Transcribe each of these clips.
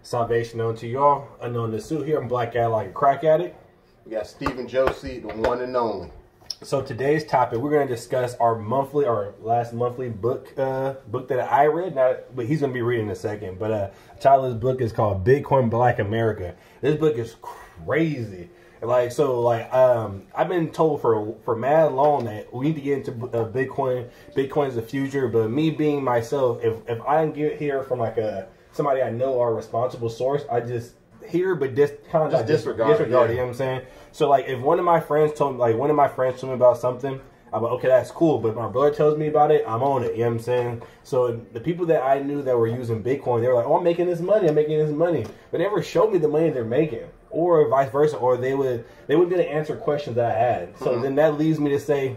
Salvation unto y'all. Unknown to Sue here. I'm Black Guy Like a Crack Addict. We got Stephen Josie, the one and only. So today's topic, we're going to discuss our last monthly book that I read. But he's going to be reading in a second. But the title of this book is called Bitcoin Black America. This book is crazy. I've been told for mad long that we need to get into Bitcoin. Bitcoin is the future. But me being myself, if I can get here from somebody I know or a responsible source, I just hear but disregard it. You know what I'm saying? So if one of my friends told me about something, I'm like, okay, that's cool. But if my brother tells me about it, I'm on it. You know what I'm saying? So the people that I knew that were using Bitcoin, they were like, oh, I'm making this money. But they never showed me the money they're making. Or vice versa, or they would be able to answer questions that I had. So then that leads me to say,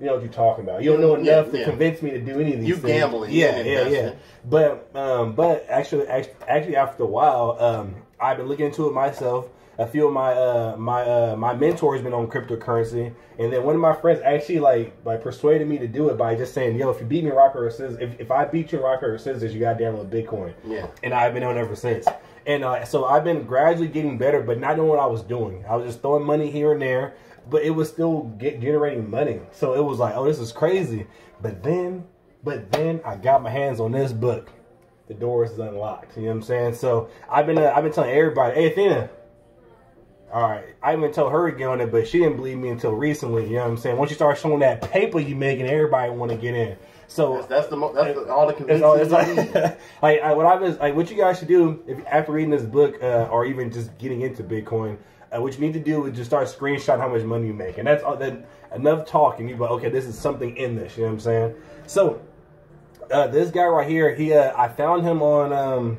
you know what you're talking about. You don't know enough to convince me to do any of these things. You gambling. Yeah. But actually after a while, I've been looking into it myself. A few of my mentors been on cryptocurrency, and then one of my friends actually persuaded me to do it by just saying, "Yo, if you beat me in rock paper scissors, if I beat you in rock paper scissors, you got to download Bitcoin." Yeah. And I've been on ever since. And so I've been gradually getting better, but not knowing what I was doing. I was just throwing money here and there, but it was still generating money. So it was like, oh, this is crazy. But then I got my hands on this book. The door is unlocked. You know what I'm saying? So I've been telling everybody, hey, Athena. All right, I even told her to get on it, but she didn't believe me until recently. You know what I'm saying? Once you start showing that paper you making, everybody want to get in. So that's all the convincing. What you guys should do after reading this book, or even just getting into Bitcoin, what you need to do is just start screenshotting how much money you make, and that's all. That enough talking. You go, okay, this is something in this. You know what I'm saying? So this guy right here, I found him on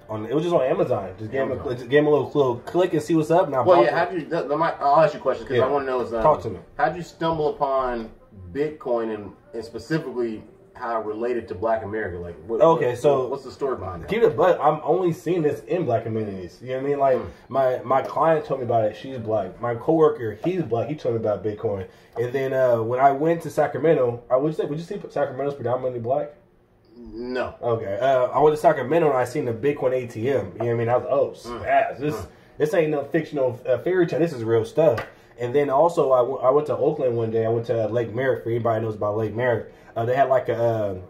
it was just on Amazon. Just gave him a little click and see what's up. Now, I'll ask you a question because I want to know talk to me. How'd you stumble upon Bitcoin and specifically how it related to Black America? What's the story behind that? Keep it, but I'm only seeing this in Black communities. You know what I mean? My client told me about it. She's Black. My coworker, he's Black. He told me about Bitcoin. And then when I went to Sacramento, would you say Sacramento's predominantly Black? No. Okay. I went to Sacramento and I seen the Bitcoin ATM. You know what I mean? I was like, oh, this ain't no fictional fairy tale. This is real stuff. And then also I went to Oakland one day. I went to Lake Merritt. For anybody who knows about Lake Merritt, they had the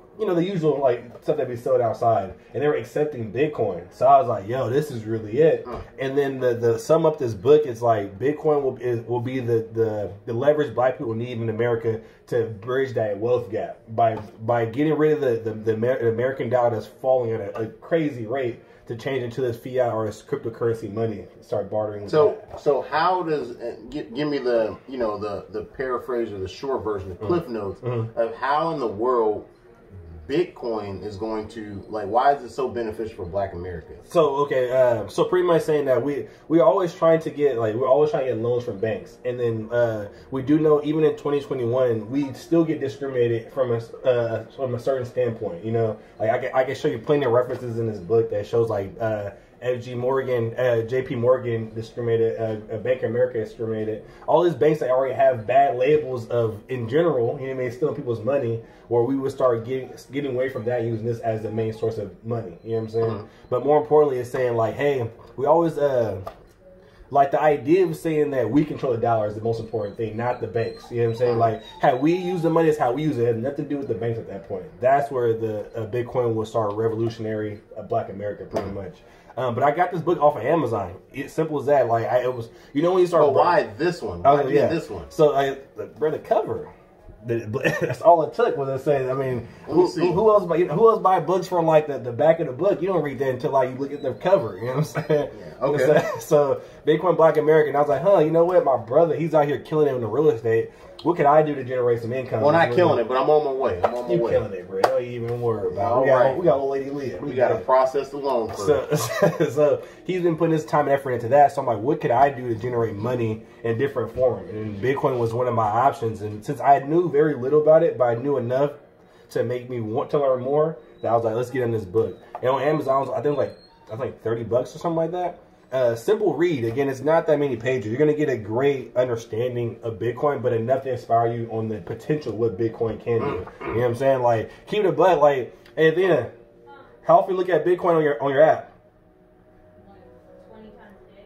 usual stuff that be sold outside, and they were accepting Bitcoin. So I was like, yo, this is really it. And then the sum up this book is like Bitcoin will be the leverage Black people need in America to bridge that wealth gap by getting rid of the American dollar that's falling at a crazy rate, to change into this fiat or this cryptocurrency money, start bartering with that. So how does give me the the paraphrase or the short version, the cliff notes of how in the world Bitcoin is going to why is it so beneficial for Black America? So so pretty much saying that we're always trying to get loans from banks, and then we do know even in 2021 we still get discriminated from a certain standpoint. You know, I can show you plenty of references in this book that shows FG Morgan, JP Morgan discriminated, Bank of America discriminated. All these banks that already have bad labels in general, you know what I mean, stealing people's money, where we would start getting away from that, using this as the main source of money. You know what I'm saying? But more importantly, it's saying hey, we always the idea of saying that we control the dollar is the most important thing, not the banks. You know what I'm saying? How we use the money is how we use it. It has nothing to do with the banks at that point. That's where the Bitcoin will start revolutionary Black America, pretty much. But I got this book off of Amazon. It's simple as that. It was, when you start. But why this one? Why did you get this one? So the cover. That's all it took was to say. I mean, who else buy books from the back of the book? You don't read that until you look at the cover. You know what I'm saying? Yeah. Okay. So Bitcoin Black America, and I was like, you know what? My brother, he's out here killing it in the real estate. What can I do to generate some income? Well, not killing it, but I'm on my way. You killing it, bro. Don't even worry about it. We got old lady Leah. We got to process the loan first. So he's been putting his time and effort into that. So I'm like, what could I do to generate money in different form? And Bitcoin was one of my options. And since I knew very little about it, but I knew enough to make me want to learn more, that I was like, let's get in this book. And on Amazon, I think it was like $30 or something like that. Simple read. Again, it's not that many pages. You're going to get a great understanding of Bitcoin, but enough to inspire you on the potential of what Bitcoin can do. You know what I'm saying? Keep it a butt. Hey, Athena, how often you look at Bitcoin on your app?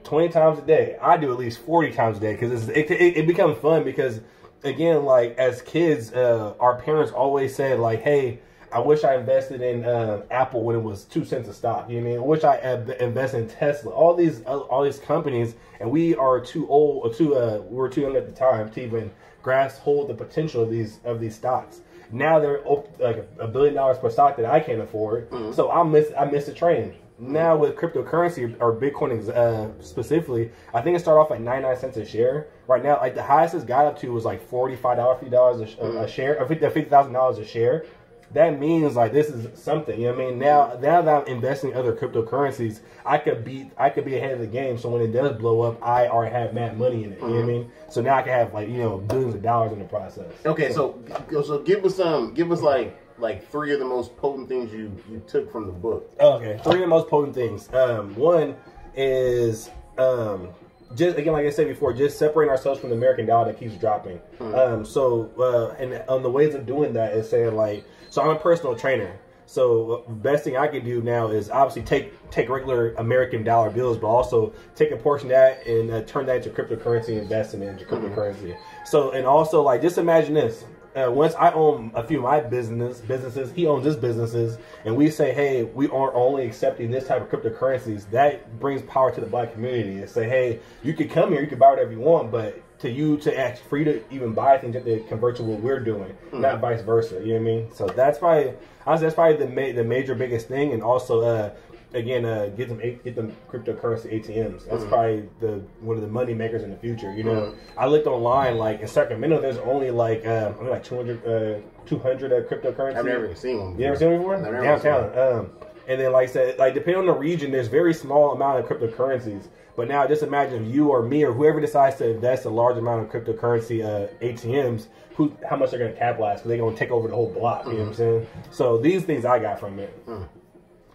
20 times a day. I do at least 40 times a day because it becomes fun because, again, like as kids, our parents always said like, hey, I wish I invested in Apple when it was 2 cents a stock. You know what I mean? I wish I invested in Tesla. All these companies, and we are too old, or we were too young at the time to even grasp hold the potential of these stocks. Now they're like $1 billion per stock that I can't afford. Mm-hmm. So I missed the train. Now with cryptocurrency or Bitcoin specifically, I think it started off at 99 cents a share. Right now, like the highest it's got up to was like $50 a share, or $50,000 a share. That means like this is something. You know what I mean? Now that I'm investing in other cryptocurrencies, I could be ahead of the game. So when it does blow up, I already have mad money in it. You know what I mean? So now I can have like billions of dollars in the process. Okay, so give us like 3 of the most potent things you took from the book. Okay, 3 of the most potent things. One is just again, like I said before, just separating ourselves from the American dollar that keeps dropping. Mm-hmm. And on the ways of doing that is saying like, so I'm a personal trainer. So best thing I can do now is obviously take regular American dollar bills, but also take a portion of that and turn that into cryptocurrency, and invest in it into cryptocurrency. So, and also like, just imagine this. Once I own a few of my businesses, he owns his businesses, and we say, hey, we are only accepting this type of cryptocurrencies, that brings power to the Black community. And say, hey, you could come here, you could buy whatever you want, but for you to even buy things that they convert to what we're doing, not vice versa. You know what I mean? So that's probably the major biggest thing, and also again, get them cryptocurrency ATMs. That's probably one of the money makers in the future. You know, I looked online, like in Sacramento, there's only like 200 cryptocurrency. I've never seen one before. You ever seen one before? Downtown. And then, like I said, like depending on the region, there's very small amount of cryptocurrencies. But now, just imagine you or me or whoever decides to invest a large amount of cryptocurrency ATMs, how much they're going to capitalize, because they're going to take over the whole block. You know what I'm saying? So these things I got from it.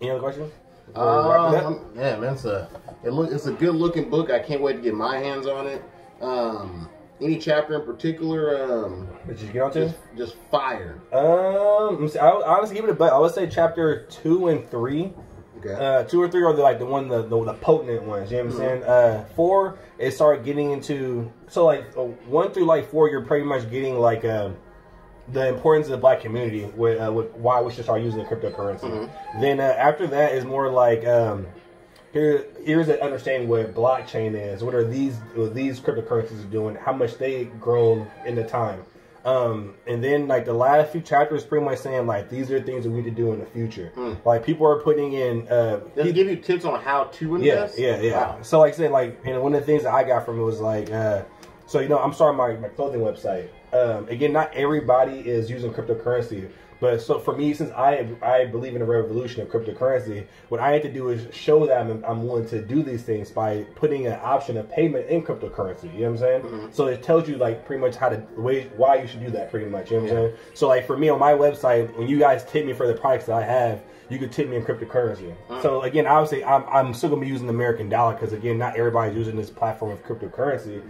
Any other questions? Yeah, man, it's a good looking book. I can't wait to get my hands on it. Any chapter in particular? Did you get onto? Just fire. I would honestly give it a butt. I would say chapter 2 and 3. Okay. 2 or 3 are the potent ones. You know what I'm saying? 4 it started getting into, so like 1 through like 4, you're pretty much getting like the importance of the Black community with why we should start using the cryptocurrency. Then after that is more like here's an understanding what blockchain is, what these cryptocurrencies are doing, how much they grown in the time. And then like the last few chapters pretty much saying like these are things that we need to do in the future. Like people are putting in does it give you tips on how to invest? Yeah. Wow. So like saying like, and one of the things that I got from it was like so I'm starting my clothing website. Again, not everybody is using cryptocurrency, but so for me, since I believe in the revolution of cryptocurrency, what I have to do is show that I'm willing to do these things by putting an option of payment in cryptocurrency. You know what I'm saying? So it tells you like pretty much why you should do that pretty much. You know what I'm saying? So like for me on my website, when you guys tip me for the products that I have, you could tip me in cryptocurrency. So again, obviously, I'm still gonna be using the American dollar because again, not everybody's using this platform of cryptocurrency.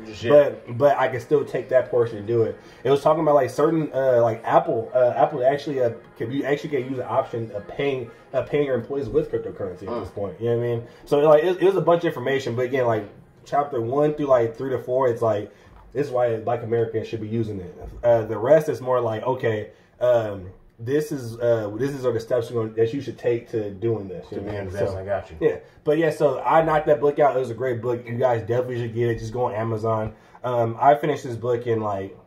But I can still take that portion and do it. It was talking about like certain like Apple actually you actually can use an option of paying your employees with cryptocurrency at this point. You know what I mean? So like it was a bunch of information, but again, like chapter 1 through like 3 to 4, it's like this is why Black Americans should be using it. The rest is more like okay. These are the steps that you should take to doing this. You know what I mean? So, I got you. Yeah, but yeah, so I knocked that book out. It was a great book. You guys definitely should get it. Just go on Amazon. I finished this book in like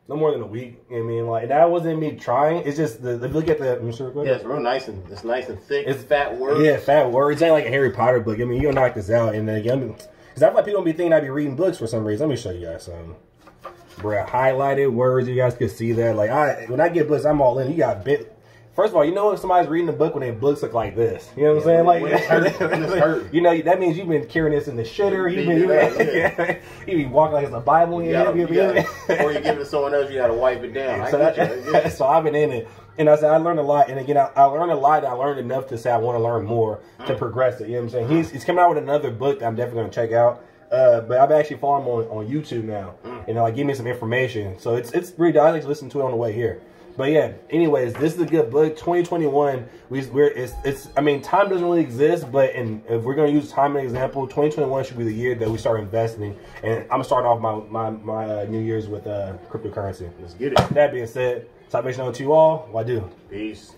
no more than a week. You know what I mean? Like that wasn't me trying. It's just the look at the. Yeah, it's real nice and it's nice and thick. It's fat words. Yeah, fat words. It ain't like a Harry Potter book. I mean, you gonna knock this out, and again, because I feel like people don't be thinking I'd be reading books for some reason. Let me show you guys something. Bruh, highlighted words, you guys can see that. Like when I get books, I'm all in. You got bit. First of all, you know when somebody's reading a book when their books look like this. You know what I'm saying? Like hurt. You know that means you've been carrying this in the shitter. You be walking like it's a Bible in your head. Or you give it to someone else, you got to wipe it down. So I've been in it. And I said, I learned a lot. And again, I learned a lot. I learned enough to say I want to learn more to progress it. You know what I'm saying? He's coming out with another book that I'm definitely going to check out. But I've actually followed him on YouTube now, and like give me some information. So it's really. I like to listen to it on the way here. But yeah, anyways, this is a good book. 2021, it's I mean, time doesn't really exist, but if we're gonna use time as an example, 2021 should be the year that we start investing. And I'm gonna start off my New Year's with cryptocurrency. Let's get it. That being said, salvation unto you all. Why do? Peace.